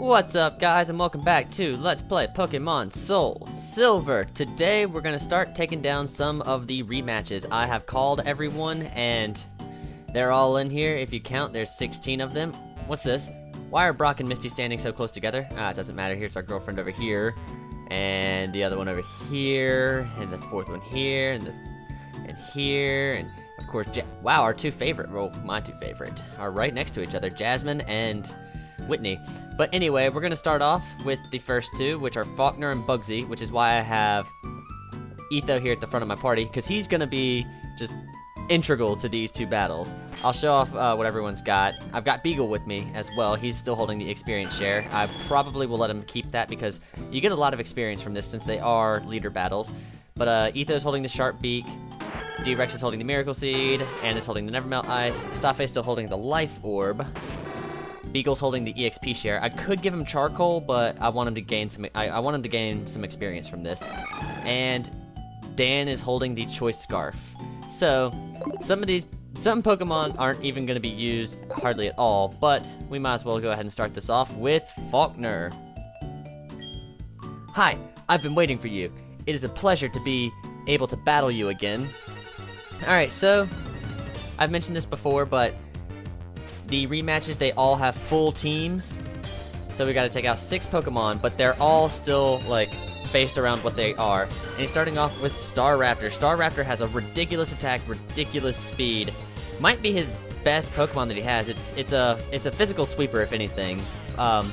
What's up, guys, and welcome back to Let's Play Pokemon SoulSilver. Today we're gonna start taking down some of the rematches. I have called everyone and they're all in here. If you count, there's 16 of them. What's this? Why are Brock and Misty standing so close together? It doesn't matter. Here's our girlfriend over here, and the other one over here, and the fourth one here, and here, and of course, wow, our two favorite, well, my two favorite, are right next to each other, Jasmine and Whitney. But anyway, we're gonna start off with the first two, which are Falkner and Bugsy, which is why I have Etho here at the front of my party, because he's gonna be just integral to these two battles. I'll show off what everyone's got. I've got Beagle with me as well. He's still holding the experience share. I probably will let him keep that because you get a lot of experience from this since they are leader battles. But Etho's holding the Sharp Beak, D-Rex is holding the Miracle Seed, and is holding the Nevermelt Ice. Stoffe still holding the Life Orb. Beagle's holding the EXP share. I could give him Charcoal, but I want him to gain some. I want him to gain some experience from this. And Dan is holding the Choice Scarf. So some Pokemon aren't even going to be used hardly at all. But we might as well go ahead and start this off with Falkner. Hi, I've been waiting for you. It is a pleasure to be able to battle you again. All right, so I've mentioned this before, but the rematches, they all have full teams, so we got to take out 6 Pokemon, but they're all still, like, based around what they are. And he's starting off with Staraptor. Staraptor has a ridiculous attack, ridiculous speed. Might be his best Pokemon that he has. It's a physical sweeper, if anything. But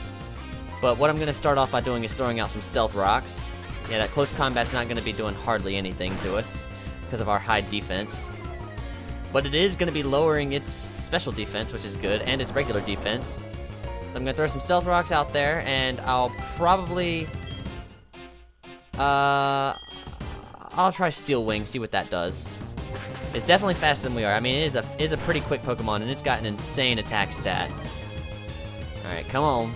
what I'm going to start off by doing is throwing out some Stealth Rocks. Yeah, that close combat's not going to be doing hardly anything to us because of our high defense. But it is going to be lowering its special defense, which is good, and its regular defense. So I'm going to throw some Stealth Rocks out there, and I'll probably... I'll try Steel Wing, see what that does. It's definitely faster than we are. I mean, it is a pretty quick Pokemon, and it's got an insane attack stat. Alright, come on.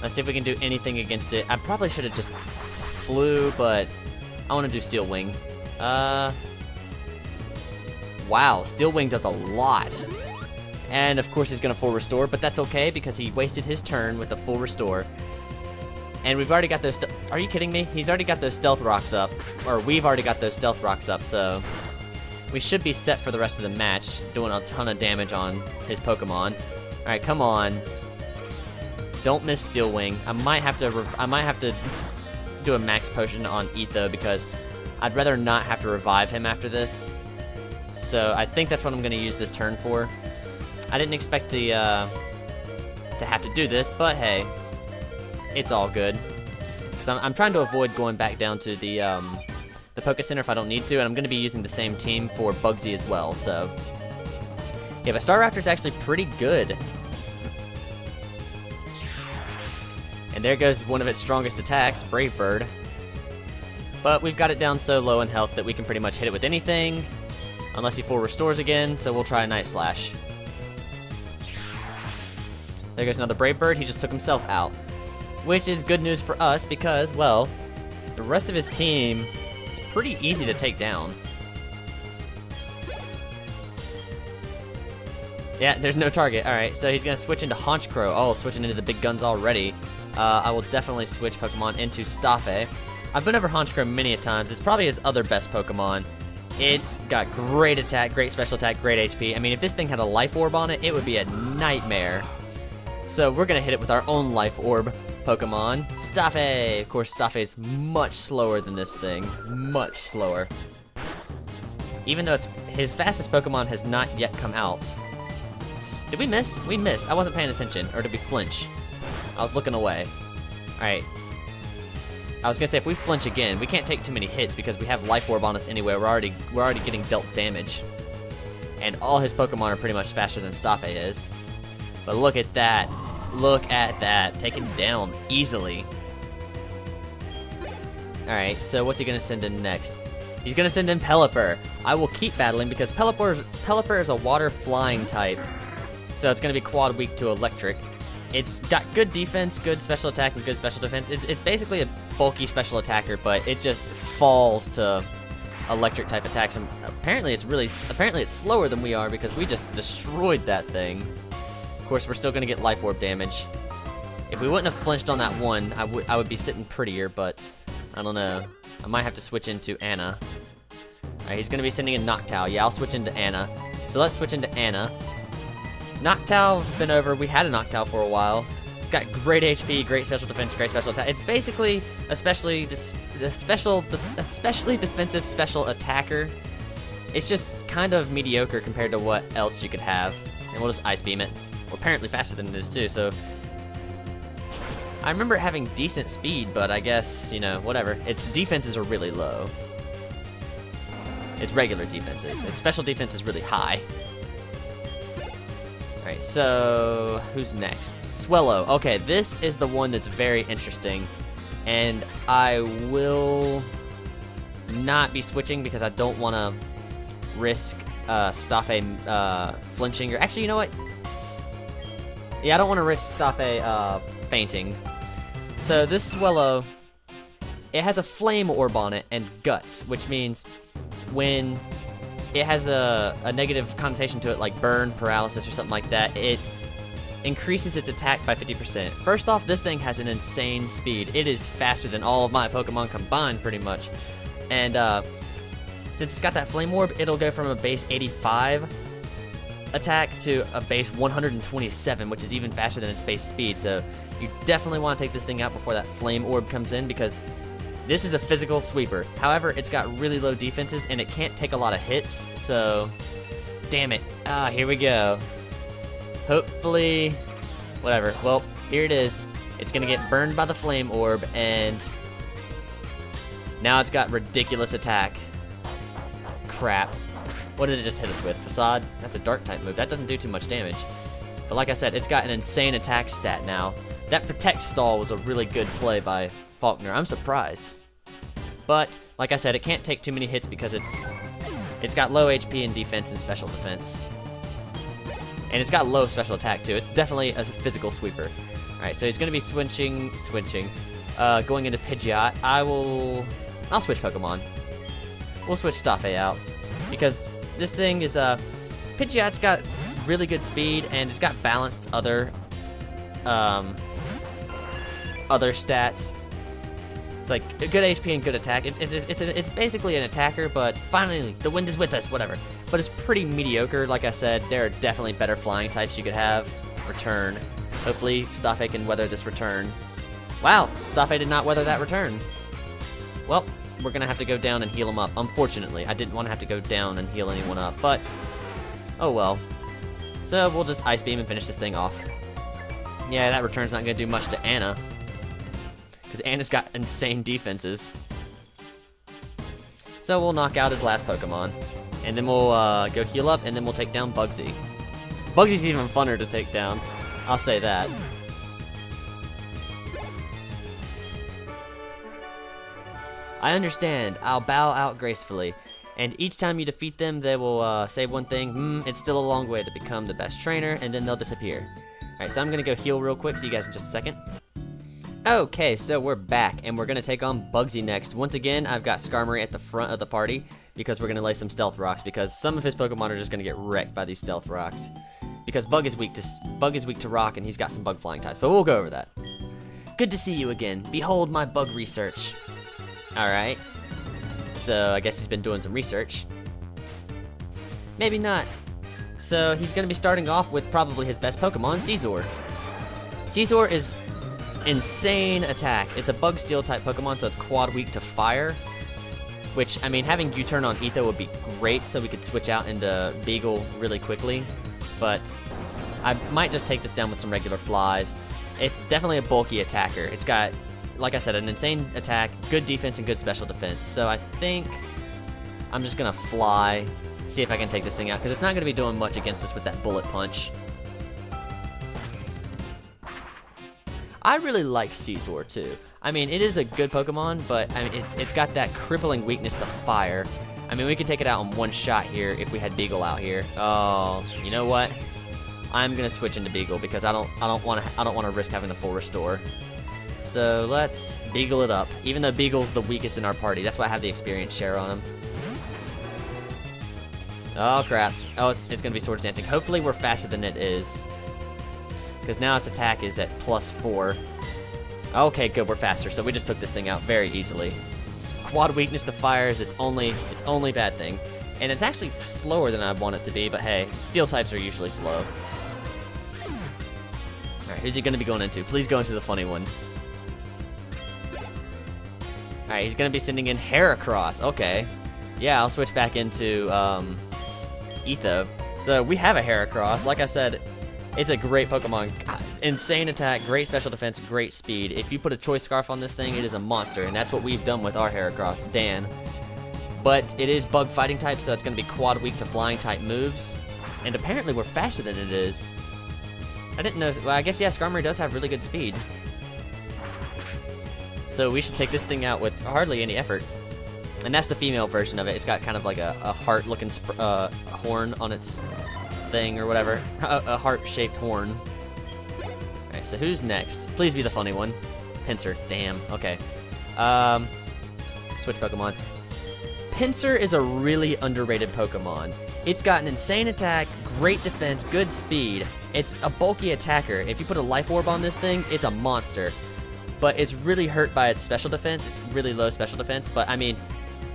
Let's see if we can do anything against it. I probably should have just flew, but I want to do Steel Wing. Wow, Steel Wing does a lot. And of course he's gonna full restore, but that's okay because he wasted his turn with the full restore. And we've already got those, are you kidding me? He's already got those Stealth Rocks up, or we've already got those Stealth Rocks up, so we should be set for the rest of the match, doing a ton of damage on his Pokemon. Alright, come on. Don't miss Steel Wing. I might have to do a max potion on Etho because I'd rather not have to revive him after this. So I think that's what I'm going to use this turn for. I didn't expect to have to do this, but hey, it's all good. Because I'm trying to avoid going back down to the Poké Center if I don't need to, and I'm going to be using the same team for Bugsy as well. So yeah, but Staraptor's actually pretty good. And there goes one of its strongest attacks, Brave Bird. But we've got it down so low in health that we can pretty much hit it with anything. Unless he full restores again, so we'll try a Night Slash. There goes another Brave Bird, he just took himself out. Which is good news for us because, well, the rest of his team is pretty easy to take down. Yeah, there's no target. Alright, so he's going to switch into Honchkrow. Oh, switching into the big guns already. I will definitely switch Pokemon into Stoffe. I've been over Honchkrow many a times. It's probably his other best Pokemon. It's got great attack, great special attack, great HP. I mean, if this thing had a Life Orb on it, it would be a nightmare. So we're going to hit it with our own Life Orb Pokemon, Stoffe. Of course, Stoffe is much slower than this thing. Much slower. Even though his fastest Pokemon has not yet come out. Did we miss? We missed. I wasn't paying attention. Or did we flinch? I was looking away. Alright. I was gonna say, if we flinch again, we can't take too many hits because we have Life Orb on us anyway. We're already getting dealt damage. And all his Pokemon are pretty much faster than Stoffe is. But look at that. Look at that. Taken down easily. Alright, so what's he gonna send in next? He's gonna send in Pelipper. I will keep battling because Pelipper is a water flying type. So it's gonna be quad weak to electric. It's got good defense, good special attack, and good special defense. It's basically a bulky special attacker, but it just falls to electric type attacks. And apparently it's slower than we are because we just destroyed that thing. Of course, we're still gonna get Life Orb damage. If we wouldn't have flinched on that one, I would be sitting prettier, but I don't know. I might have to switch into Anna. Alright, he's gonna be sending in Noctowl. Yeah, I'll switch into Anna. So let's switch into Anna. Noctowl, been over. We had a Noctowl for a while. It's got great HP, great special defense, great special attack. It's basically especially defensive special attacker. It's just kind of mediocre compared to what else you could have. And we'll just Ice Beam it. Well, apparently faster than it is too, so... I remember it having decent speed, but I guess, you know, whatever. Its defenses are really low. It's regular defenses. Its special defense is really high. Alright, so... who's next? Swellow. Okay, this is the one that's very interesting. And I will not be switching because I don't want to risk Stoffe flinching. Or actually, you know what? Yeah, I don't want to risk Stoffe fainting. So this Swellow, it has a Flame Orb on it and Guts, which means when it has a negative connotation to it, like burn, paralysis, or something like that, it increases its attack by 50%. First off, this thing has an insane speed. It is faster than all of my Pokemon combined, pretty much. And since it's got that Flame Orb, it'll go from a base 85 attack to a base 127, which is even faster than its base speed. So you definitely want to take this thing out before that Flame Orb comes in, because this is a physical sweeper. However, it's got really low defenses and it can't take a lot of hits, so damn it. Here we go. Hopefully, whatever. Well, here it is. It's gonna get burned by the Flame Orb, and now it's got ridiculous attack. Crap. What did it just hit us with? Facade? That's a dark type move. That doesn't do too much damage. But like I said, it's got an insane attack stat now. That Protect Stall was a really good play by Falkner. I'm surprised. But, like I said, it can't take too many hits because it's got low HP and defense and special defense. And it's got low special attack too. It's definitely a physical sweeper. Alright, so he's gonna be switching, going into Pidgeot. I'll switch Pokemon. We'll switch Stoffe out. Because this thing is, Pidgeot's got really good speed, and it's got balanced other stats. It's like a good HP and good attack. It's basically an attacker, but finally, the wind is with us, whatever. But it's pretty mediocre, like I said. There are definitely better flying types you could have. Return. Hopefully, Stoffe can weather this return. Wow, Stoffe did not weather that return. Well, we're gonna have to go down and heal him up. Unfortunately, I didn't want to have to go down and heal anyone up, but oh well. So we'll just Ice Beam and finish this thing off. Yeah, that return's not gonna do much to Anna, because Anna's got insane defenses. So we'll knock out his last Pokemon, and then we'll go heal up, and then we'll take down Bugsy. Bugsy's even funner to take down, I'll say that. I understand. I'll bow out gracefully. And each time you defeat them, they will say one thing. It's still a long way to become the best trainer, and then they'll disappear. Alright, so I'm gonna go heal real quick, see you guys in just a second. Okay, so we're back, and we're gonna take on Bugsy next. Once again, I've got Skarmory at the front of the party, because we're gonna lay some Stealth Rocks, because some of his Pokemon are just gonna get wrecked by these Stealth Rocks. Because Bug is weak to Rock, and he's got some Bug Flying types, but we'll go over that. Good to see you again. Behold my bug research. Alright, so I guess he's been doing some research. Maybe not. So he's going to be starting off with probably his best Pokemon, Scizor. Scizor is insane attack. It's a Bug Steel type Pokemon, so it's quad weak to fire. Which, I mean, having U-turn on Etho would be great, so we could switch out into Beagle really quickly. But I might just take this down with some regular flies. It's definitely a bulky attacker. It's got, like I said, an insane attack, good defense, and good special defense. So I think I'm just gonna fly, see if I can take this thing out, because it's not gonna be doing much against us with that bullet punch. I really like Scizor too. I mean, it is a good Pokemon, but I mean, it's got that crippling weakness to fire. I mean, we could take it out in one shot here if we had Beagle out here. Oh, you know what? I'm gonna switch into Beagle because I don't want to risk having the full restore. So let's Beagle it up. Even though Beagle's the weakest in our party, that's why I have the experience share on him. Oh crap! Oh, it's gonna be Swords Dancing. Hopefully we're faster than it is. because now its attack is at +4. Okay, good, we're faster, so we just took this thing out very easily. Quad weakness to fire is its only bad thing. And it's actually slower than I want it to be, but hey, steel types are usually slow. Alright, who's he gonna be going into? Please go into the funny one. Alright, he's gonna be sending in Heracross. Okay. Yeah, I'll switch back into Etho. So we have a Heracross. Like I said, it's a great Pokemon. Insane attack, great special defense, great speed. If you put a Choice Scarf on this thing, it is a monster, and that's what we've done with our Heracross, Dan. But it is bug fighting type, so it's going to be quad weak to flying type moves. And apparently we're faster than it is. I didn't know. Well, I guess, yeah, Skarmory does have really good speed. So we should take this thing out with hardly any effort. And that's the female version of it. It's got kind of like a heart-looking horn on its thing or whatever. A heart-shaped horn. Alright, so who's next? Please be the funny one. Pinsir. Damn. Okay. Switch Pokemon. Pinsir is a really underrated Pokemon. It's got an insane attack, great defense, good speed. It's a bulky attacker. If you put a Life Orb on this thing, it's a monster. But it's really hurt by its special defense. It's really low special defense, but I mean,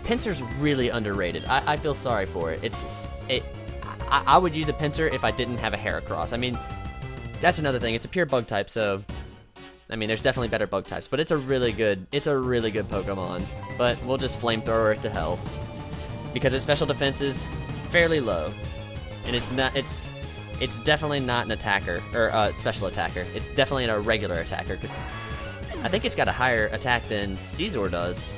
Pinsir's really underrated. I feel sorry for it. I would use a Pinsir if I didn't have a Heracross. I mean, that's another thing. It's a pure bug type, so I mean, there's definitely better bug types, but it's a really good Pokemon. But we'll just flamethrower it to hell because its special defense is fairly low, and it's definitely not an attacker or a special attacker. It's definitely a regular attacker because I think it's got a higher attack than Scizor does.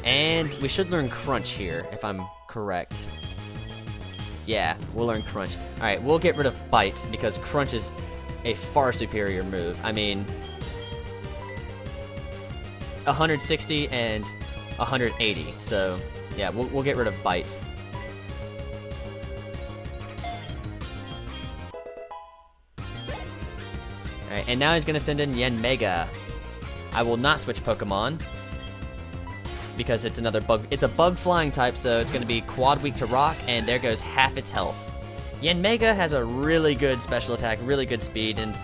And we should learn Crunch here, if I'm correct. Yeah, we'll learn Crunch. Alright, we'll get rid of Bite, because Crunch is a far superior move. I mean, 160 and 180, so yeah, we'll get rid of Bite. Alright, and now he's gonna send in Yanmega. I will not switch Pokemon, because it's another bug. It's a bug flying type, so it's going to be quad weak to rock, and there goes half its health. Yanmega has a really good special attack, really good speed, and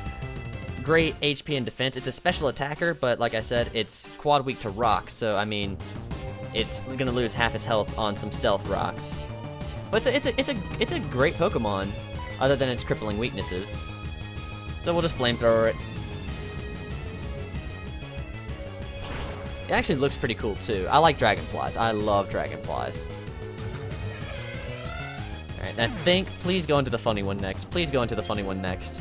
great HP and defense. It's a special attacker, but like I said, it's quad weak to rock, so I mean, it's going to lose half its health on some stealth rocks. But it's a great Pokemon, other than its crippling weaknesses. So we'll just flamethrower it. It actually looks pretty cool too. I like dragonflies. I love dragonflies. Alright, I think, please go into the funny one next. Please go into the funny one next.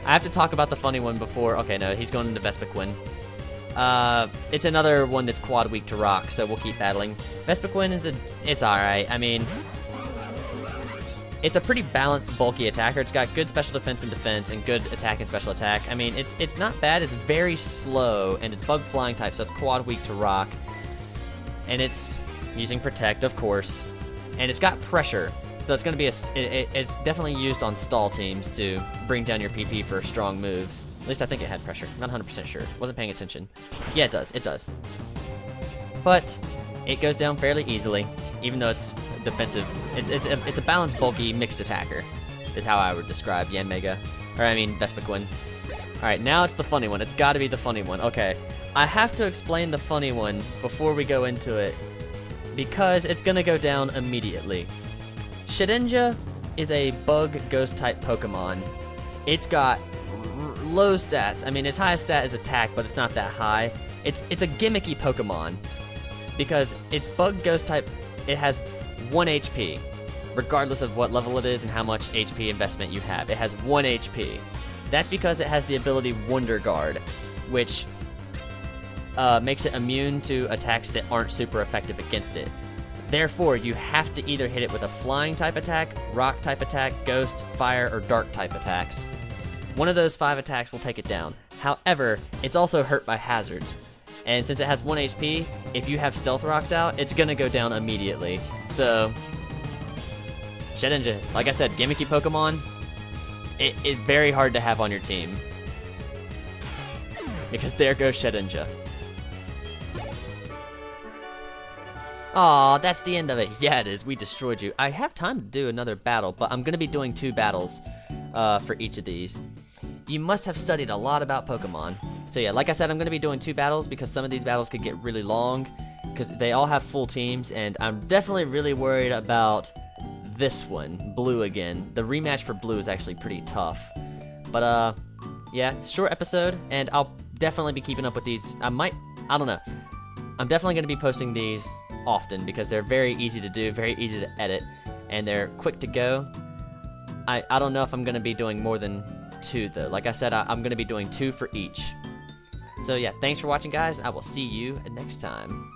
I have to talk about the funny one before. Okay, no, he's going into Vespiquen. It's another one that's quad weak to rock, so we'll keep battling. Vespiquen it's alright. I mean, it's a pretty balanced, bulky attacker. It's got good special defense and good attack and special attack. I mean, it's not bad. It's very slow, and it's bug flying type, so it's quad weak to rock. And it's using Protect, of course. And it's got pressure, so it's going to be it's definitely used on stall teams to bring down your PP for strong moves. At least I think it had pressure. Not 100% sure. Wasn't paying attention. Yeah, it does. It does. But it goes down fairly easily, even though it's defensive. It's a balanced, bulky, mixed attacker, is how I would describe Yanmega. Or I mean, Vespiquen. Alright, now it's the funny one. It's gotta be the funny one. Okay. I have to explain the funny one before we go into it, because it's gonna go down immediately. Shedinja is a bug ghost type Pokemon. It's got low stats. I mean, its highest stat is attack, but it's not that high. It's a gimmicky Pokemon, because it's bug ghost type. It has 1 HP, regardless of what level it is and how much HP investment you have. It has 1 HP. That's because it has the ability Wonder Guard, which makes it immune to attacks that aren't super effective against it. Therefore, you have to either hit it with a flying type attack, rock type attack, ghost, fire, or dark type attacks. One of those 5 attacks will take it down. However, it's also hurt by hazards. And since it has 1 HP, if you have Stealth Rocks out, it's gonna go down immediately. So, Shedinja, like I said, gimmicky Pokemon, it's very hard to have on your team. Because there goes Shedinja. Aw, that's the end of it. Yeah, it is. We destroyed you. I have time to do another battle, but I'm gonna be doing 2 battles. for each of these. You must have studied a lot about Pokemon. So yeah, like I said, I'm going to be doing 2 battles because some of these battles could get really long because they all have full teams, and I'm definitely really worried about this one, Blue again. The rematch for Blue is actually pretty tough. But yeah, short episode, and I'll definitely be keeping up with these. I don't know. I'm definitely going to be posting these often because they're very easy to do, very easy to edit, and they're quick to go. I don't know if I'm going to be doing more than 2 though. Like I said, I'm going to be doing 2 for each. So yeah, thanks for watching guys, and I will see you next time.